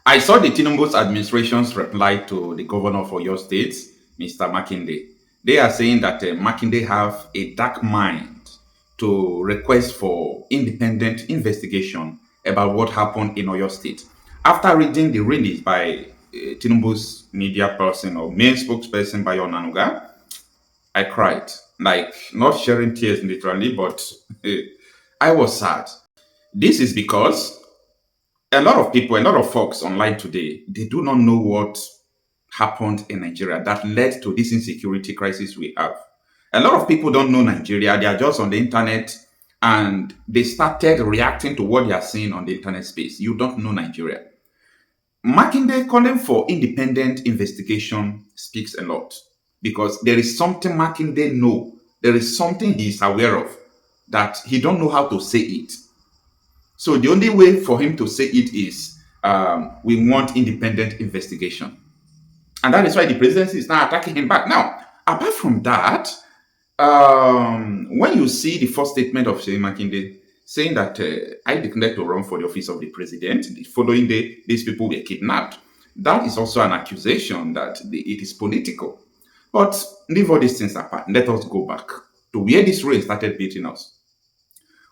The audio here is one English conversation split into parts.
I saw the Tinubu's administration's reply to the governor of your state, Mr. Makinde. They are saying that Makinde have a dark mind to request for independent investigation about what happened in Oyo State. After reading the release by Tinubu's media person or main spokesperson by Onanuga, I cried. Like, not sharing tears literally, but I was sad. This is because a lot of people, a lot of folks online today, they do not know what happened in Nigeria that led to this insecurity crisis we have. A lot of people don't know Nigeria. They are just on the internet and they started reacting to what they are seeing on the internet space. You don't know Nigeria. Makinde calling for independent investigation speaks a lot because there is something Makinde know. There is something he is aware of that he don't know how to say it. So the only way for him to say it is we want independent investigation. And that is why the presidency is now attacking him back. Now, apart from that, when you see the first statement of Sheikh Makinde saying that I declared to run for the office of the president, the following day, these people were kidnapped, that is also an accusation that it is political. But leave all these things apart. Let us go back to where this race started beating us.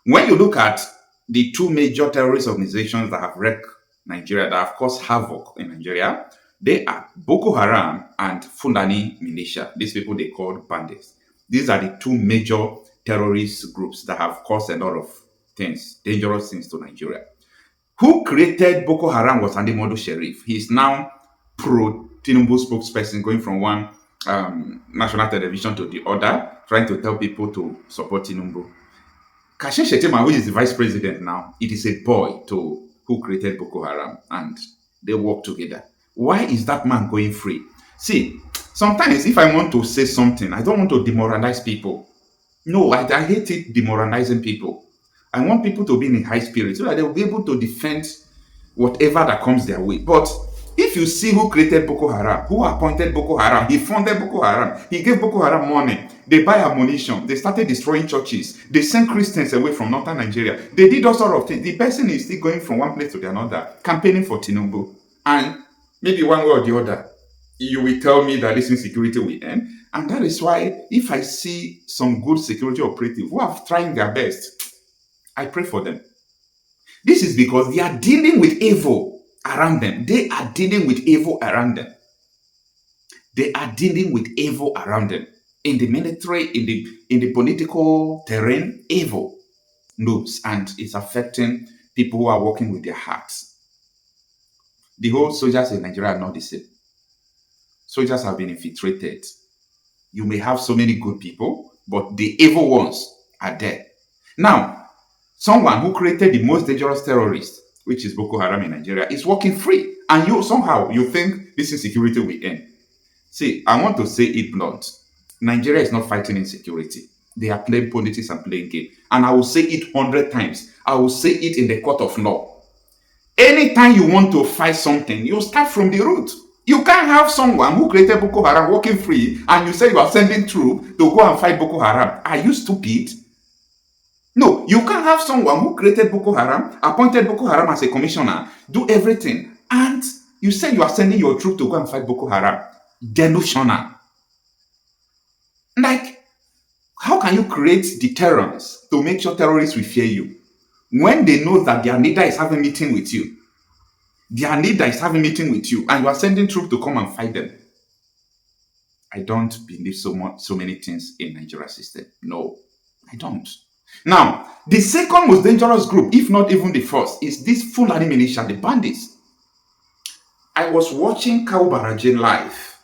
When you look at the two major terrorist organizations that have wrecked Nigeria, that have caused havoc in Nigeria, they are Boko Haram and Fulani militia. These people they call bandits. These are the two major terrorist groups that have caused a lot of things, dangerous things to Nigeria. Who created Boko Haram was Andy Modu Sherif. He is now pro Tinubu spokesperson, going from one national television to the other, trying to tell people to support Tinubu. Kashin Shettima, who is the vice president now, it is a boy to who created Boko Haram, and they work together. Why is that man going free? See, sometimes if I want to say something, I don't want to demoralize people. No, I hate it demoralizing people. I want people to be in high spirit so that they will be able to defend whatever that comes their way. But if you see who created Boko Haram, who appointed Boko Haram, he funded Boko Haram, he gave Boko Haram money, they buy ammunition, they started destroying churches, they sent Christians away from northern Nigeria, they did all sort of things. The person is still going from one place to the another, campaigning for Tinubu. And maybe one way or the other, you will tell me that this insecurity will end. And that is why if I see some good security operatives who are trying their best, I pray for them. This is because they are dealing with evil around them. They are dealing with evil around them. They are dealing with evil around them. In the military, in the political terrain, evil moves and it's affecting people who are working with their hearts. The whole soldiers in Nigeria are not the same. Soldiers have been infiltrated. You may have so many good people, but the evil ones are there. Now, someone who created the most dangerous terrorist, which is Boko Haram in Nigeria, is working free. And you somehow you think this insecurity will end. See, I want to say it blunt. Nigeria is not fighting insecurity. They are playing politics and playing game. And I will say it 100 times. I will say it in the court of law. Anytime you want to fight something, you start from the root. You can't have someone who created Boko Haram working free and you say you are sending troops to go and fight Boko Haram. Are you stupid? No, you can't have someone who created Boko Haram, appointed Boko Haram as a commissioner, do everything, and you say you are sending your troop to go and fight Boko Haram. Delusional. Like, how can you create deterrence to make sure terrorists will fear you when they know that their leader is having a meeting with you? Their leader is having a meeting with you, and you are sending troops to come and fight them. I don't believe so many things in Nigeria system. No, I don't. Now, the second most dangerous group, if not even the first, is this Fulani militia, the bandits. I was watching Kawu Baraje live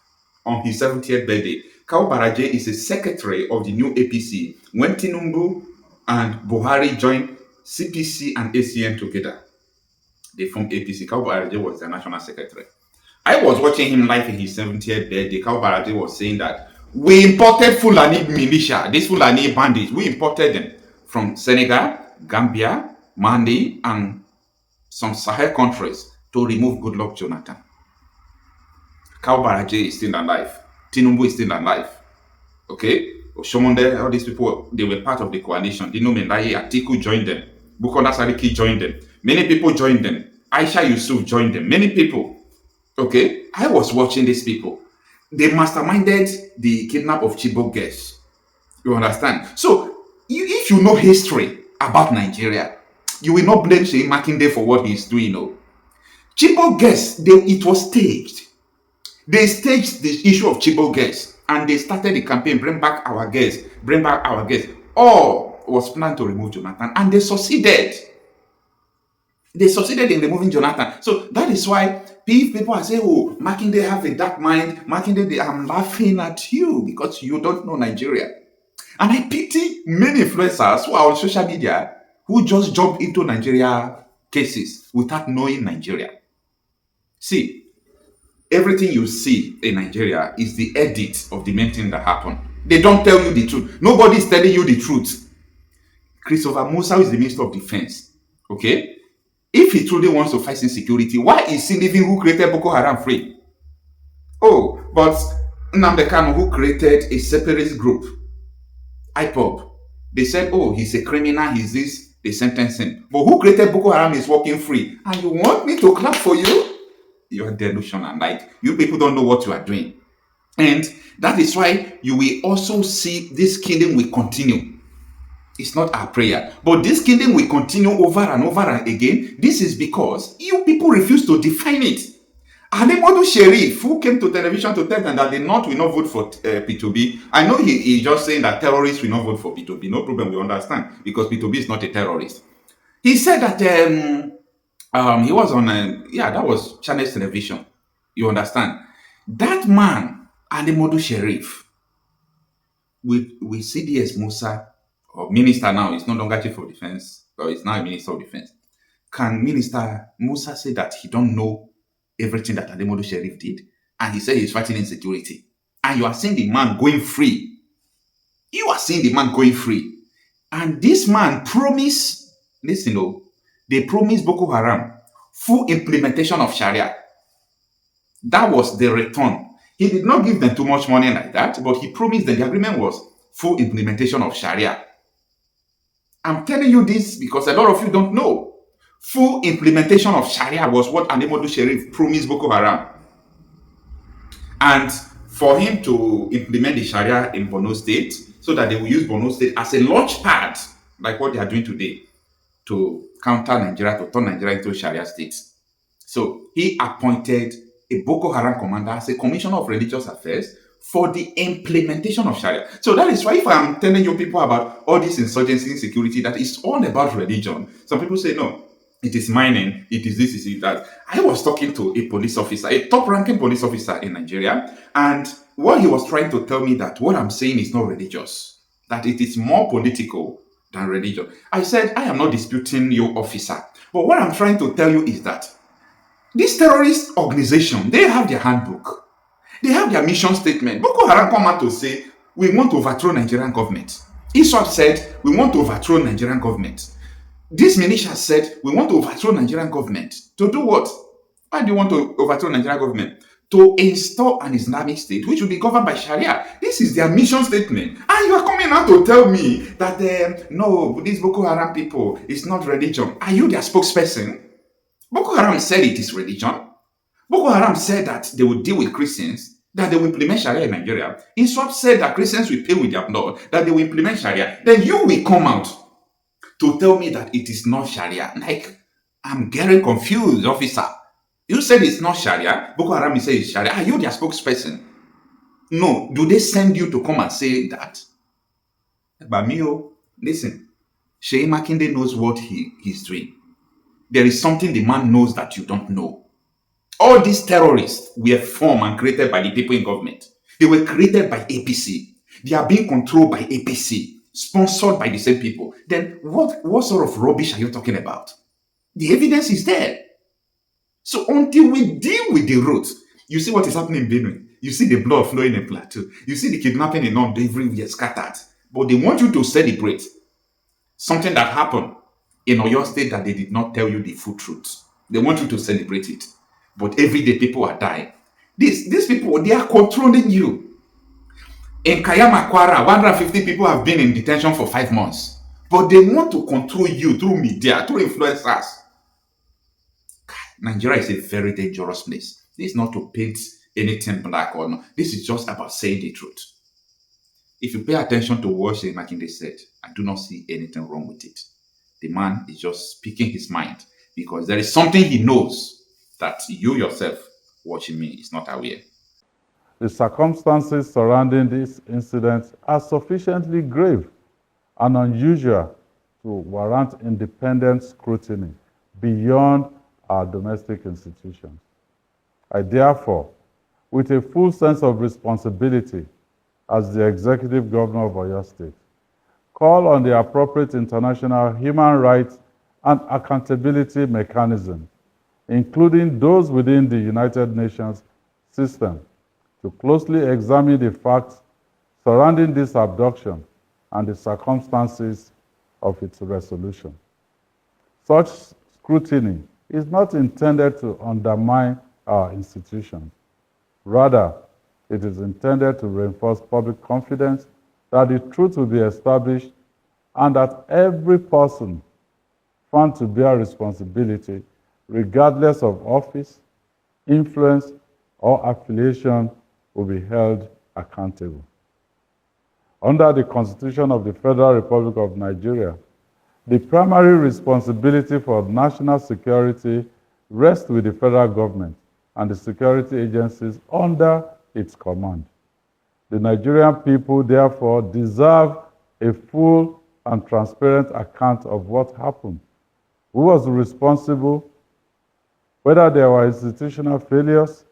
on his 70th birthday. Kawu Baraje is a secretary of the new APC when Tinubu and Buhari joined CPC and ACN together. They formed APC. Kawu Baraje was the national secretary. I was watching him live in his 70th birthday. Kawu Baraje was saying that we imported Fulani militia, these Fulani bandits, we imported them from Senegal, Gambia, Mali, and some Sahel countries to remove Goodluck Jonathan. Kawu Baraje is still alive. Tinubu is still alive. Okay? Oshomonde, all these people, they were part of the coalition. Dino Mendaye, Atiku joined them. Bukola Sariki joined them. Many people joined them. Aisha Yusuf joined them. Many people. Okay, I was watching these people. They masterminded the kidnap of Chibok girls. You understand? So, if you know history about Nigeria, you will not blame Sheyi Makinde for what he's doing. No, Chibok girls, it was staged. They staged the issue of Chibok girls and they started the campaign, bring back our girls, bring back our girls. All was planned to remove Jonathan and they succeeded. They succeeded in removing Jonathan. So that is why people are saying, oh, Makinde have a dark mind. Makinde, I'm laughing at you because you don't know Nigeria. And I pity many influencers who are on social media who just jump into Nigeria cases without knowing Nigeria. See, everything you see in Nigeria is the edit of the main thing that happened. They don't tell you the truth. Nobody is telling you the truth. Christopher Musa is the Minister of Defense. Okay? If he truly wants to fight insecurity, why is he leaving who created Boko Haram free? Oh, but Nnamdi Kanu, who created a separatist group, IPOB, they said, oh, he's a criminal, he's this, they sentenced him. But who created Boko Haram is walking free. And you want me to clap for you? You are delusional. Like, you people don't know what you are doing. And that is why you will also see this killing will continue. It's not our prayer. But this killing will continue over and over and again. This is because you people refuse to define it. Ademodu Sheriff, who came to television to tell them that the North will not vote for P2B, I know he's just saying that terrorists will not vote for P2B. No problem, we understand, because P2B is not a terrorist. He said that he was on, that was Channels Television. You understand? That man, Ademodu Sheriff, with CDS Musa, or minister now, he's no longer chief of defense, or he's now a minister of defense. Can Minister Musa say that he don't know everything that Ademodu Sheriff did? And he said he's fighting insecurity. And you are seeing the man going free. You are seeing the man going free. And this man promised, listen, they promised Boko Haram full implementation of Sharia. That was the return. He did not give them too much money like that, but he promised them the agreement was full implementation of Sharia. I'm telling you this because a lot of you don't know. Full implementation of Sharia was what Ademodu Sheriff promised Boko Haram. And for him to implement the Sharia in Borno State, so that they will use Borno State as a launch pad, like what they are doing today, to counter Nigeria, to turn Nigeria into a Sharia state. So he appointed a Boko Haram commander as a commissioner of religious affairs for the implementation of Sharia. So that is why if I'm telling you people about all this insurgency, insecurity, that is all about religion. Some people say, no, it is mining, it is this, it is that. I was talking to a police officer, a top-ranking police officer in Nigeria, and what he was trying to tell me that what I'm saying is not religious, that it is more political than religion. I said, I am not disputing your officer, but what I'm trying to tell you is that this terrorist organization, they have their handbook. They have their mission statement. Boko Haram come out to say, we want to overthrow Nigerian government. ISWAP said, we want to overthrow Nigerian government. This militia said, we want to overthrow Nigerian government. To do what? Why do you want to overthrow Nigerian government? To install an Islamic state which will be governed by Sharia. This is their mission statement. And you are coming out to tell me that, no, these Boko Haram people, it's not religion. Are you their spokesperson? Boko Haram said it is religion. Boko Haram said that they will deal with Christians, that they will implement Sharia in Nigeria. ISWAP said that Christians will pay with their blood, that they will implement Sharia. Then you will come out to tell me that it is not Sharia. Like, I'm getting confused, officer. You said it's not Sharia. Boko Haram said it's Sharia. Are you their spokesperson? No. Do they send you to come and say that? But listen, Sheyi Makinde knows what he's doing. There is something the man knows that you don't know. All these terrorists were formed and created by the people in government. They were created by APC. They are being controlled by APC, sponsored by the same people. Then what sort of rubbish are you talking about? The evidence is there. So until we deal with the roots, you see what is happening in Benue. You see the blood flowing in Plateau. You see the kidnapping in North everywhere scattered. But they want you to celebrate something that happened in Oyo State that they did not tell you the full truth. They want you to celebrate it. But every day people are dying. These people, they are controlling you. In Kayama Kwara, 150 people have been in detention for 5 months. But they want to control you through media, through influencers. Nigeria is a very dangerous place. This is not to paint anything black or no. This is just about saying the truth. If you pay attention to what Shane Makinde said, I do not see anything wrong with it. The man is just speaking his mind because there is something he knows that you yourself watching me is not aware. The circumstances surrounding this incident are sufficiently grave and unusual to warrant independent scrutiny beyond our domestic institutions. I therefore, with a full sense of responsibility as the Executive Governor of Oyo State, call on the appropriate international human rights and accountability mechanisms, including those within the United Nations system, to closely examine the facts surrounding this abduction and the circumstances of its resolution. Such scrutiny is not intended to undermine our institutions. Rather, it is intended to reinforce public confidence that the truth will be established and that every person found to bear responsibility, regardless of office, influence, or affiliation, will be held accountable. Under the Constitution of the Federal Republic of Nigeria, the primary responsibility for national security rests with the federal government and the security agencies under its command. The Nigerian people, therefore, deserve a full and transparent account of what happened, who was responsible, whether there were institutional failures,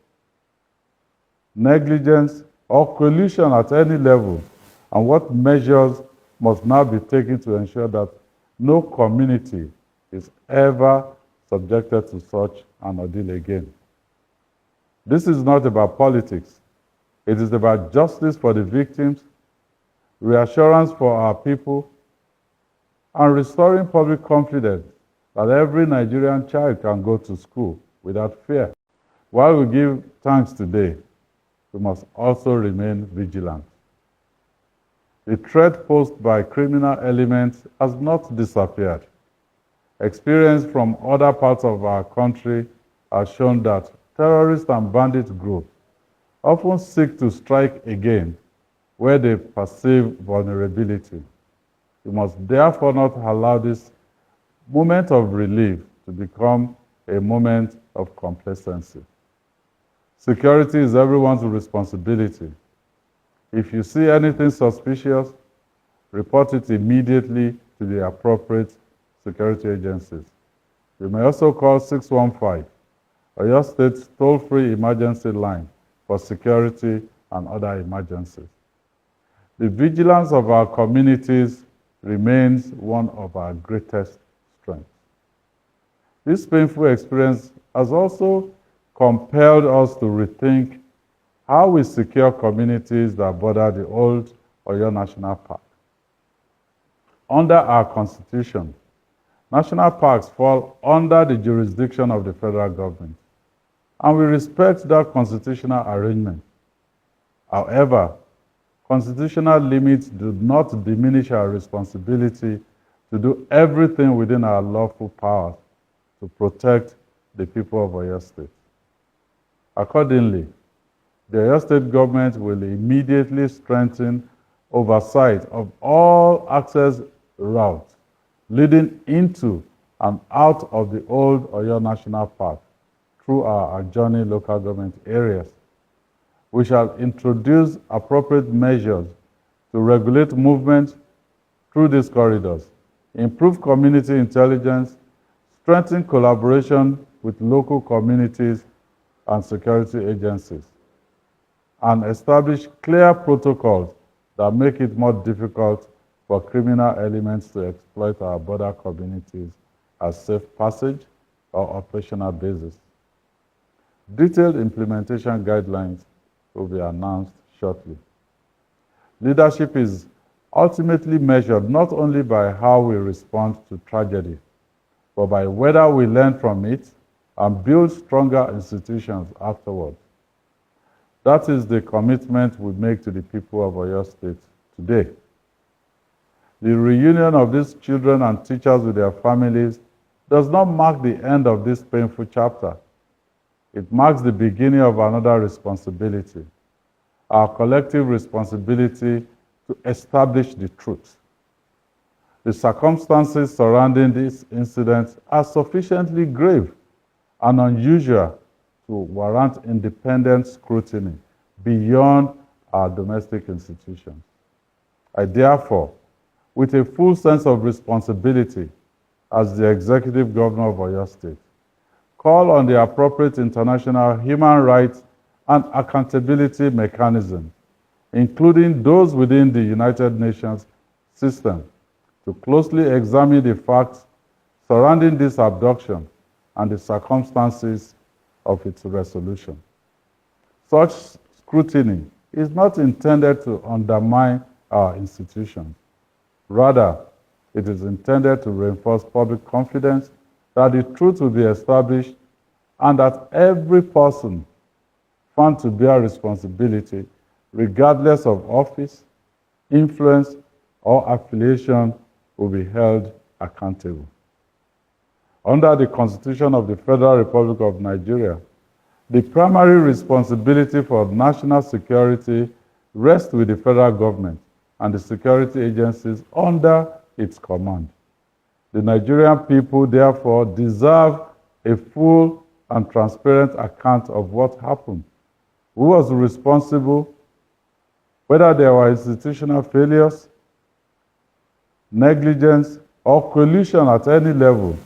negligence, or collusion at any level, and what measures must now be taken to ensure that no community is ever subjected to such an ordeal again. This is not about politics. It is about justice for the victims, reassurance for our people, and restoring public confidence that every Nigerian child can go to school without fear. While we give thanks today, we must also remain vigilant. The threat posed by criminal elements has not disappeared. Experience from other parts of our country has shown that terrorist and bandit groups often seek to strike again where they perceive vulnerability. We must therefore not allow this moment of relief to become a moment of complacency. Security is everyone's responsibility. If you see anything suspicious, report it immediately to the appropriate security agencies. You may also call 615, Oyo State's toll-free emergency line for security and other emergencies. The vigilance of our communities remains one of our greatest strengths. This painful experience has also compelled us to rethink how we secure communities that border the old Oyo National Park. Under our Constitution, national parks fall under the jurisdiction of the federal government, and we respect that constitutional arrangement. However, constitutional limits do not diminish our responsibility to do everything within our lawful powers to protect the people of Oyo State. Accordingly, the Oyo State government will immediately strengthen oversight of all access routes leading into and out of the old Oyo National Park through our adjoining local government areas. We shall introduce appropriate measures to regulate movement through these corridors, improve community intelligence, strengthen collaboration with local communities and security agencies, and establish clear protocols that make it more difficult for criminal elements to exploit our border communities as safe passage or operational basis. Detailed implementation guidelines will be announced shortly. Leadership is ultimately measured not only by how we respond to tragedy, but by whether we learn from it and build stronger institutions afterwards. That is the commitment we make to the people of Oyo State today. The reunion of these children and teachers with their families does not mark the end of this painful chapter. It marks the beginning of another responsibility, our collective responsibility to establish the truth. The circumstances surrounding this incident are sufficiently grave and unusual to warrant independent scrutiny beyond our domestic institutions. I therefore, with a full sense of responsibility as the Executive Governor of Oyo State, call on the appropriate international human rights and accountability mechanisms, including those within the United Nations system, to closely examine the facts surrounding this abduction and the circumstances of its resolution. Such scrutiny is not intended to undermine our institutions. Rather, it is intended to reinforce public confidence that the truth will be established and that every person found to bear responsibility, regardless of office, influence, or affiliation, will be held accountable. Under the Constitution of the Federal Republic of Nigeria, the primary responsibility for national security rests with the federal government and the security agencies under its command. The Nigerian people, therefore, deserve a full and transparent account of what happened, who was responsible, whether there were institutional failures, negligence, or collusion at any level,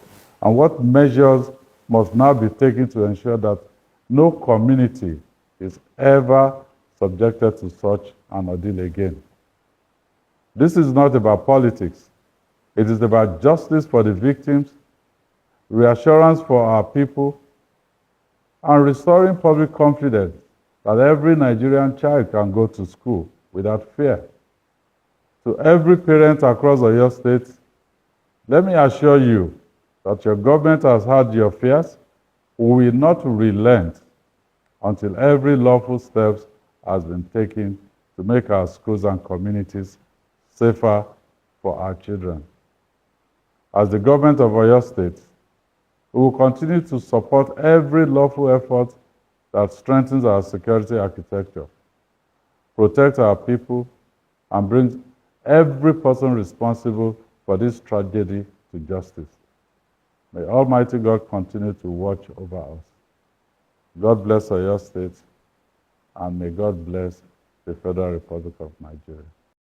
and what measures must now be taken to ensure that no community is ever subjected to such an ordeal again. This is not about politics. It is about justice for the victims, reassurance for our people, and restoring public confidence that every Nigerian child can go to school without fear. To every parent across Oyo State, let me assure you that your government has heard your fears. We will not relent until every lawful step has been taken to make our schools and communities safer for our children. As the government of Oyo State, we will continue to support every lawful effort that strengthens our security architecture, protects our people, and brings every person responsible for this tragedy to justice. May Almighty God continue to watch over us. God bless Oyo State, and may God bless the Federal Republic of Nigeria.